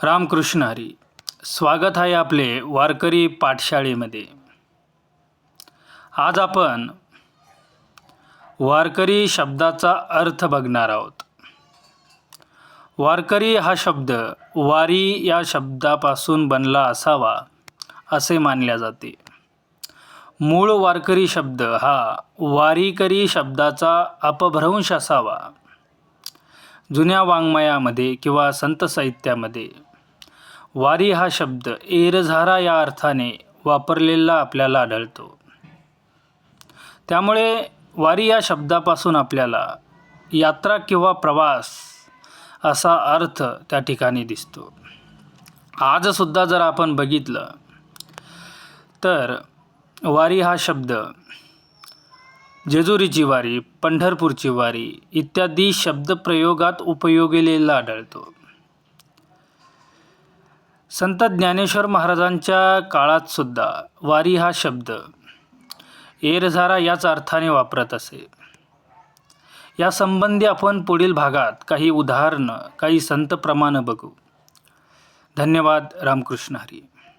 रामकृष्ण हरी. स्वागत आहे आपले वारकरी पाठशाळेमध्ये. आज आपण वारकरी शब्दाचा अर्थ बघणार आहोत. वारकरी हा शब्द वारी या शब्दापासून बनला असावा असे मानले जाते. मूळ वारकरी शब्द हा वारीकरी शब्दाचा अपभ्रंश असावा. जुन्या वाङ्मयामध्ये किंवा संत साहित्यामध्ये वारी हा शब्द एरझारा या अर्थाने वापरलेला आपल्याला आढळतो. त्यामुळे वारी या शब्दापासून आपल्याला यात्रा किंवा प्रवास असा अर्थ त्या ठिकाणी दिसतो. आजसुद्धा जर आपण बघितलं तर वारी हा शब्द जेजुरीची वारी, पंढरपूरची वारी इत्यादी शब्दप्रयोगात उपयोगिलेला आढळतो. संत ज्ञानेश्वर महाराजांच्या काळात सुद्धा वारी हा शब्द एरझारा याच अर्थाने वापरत असे. या संबंधी आपण पुढील भागात काही उदाहरणं, काही संत प्रमाण बघू. धन्यवाद. रामकृष्ण हरी.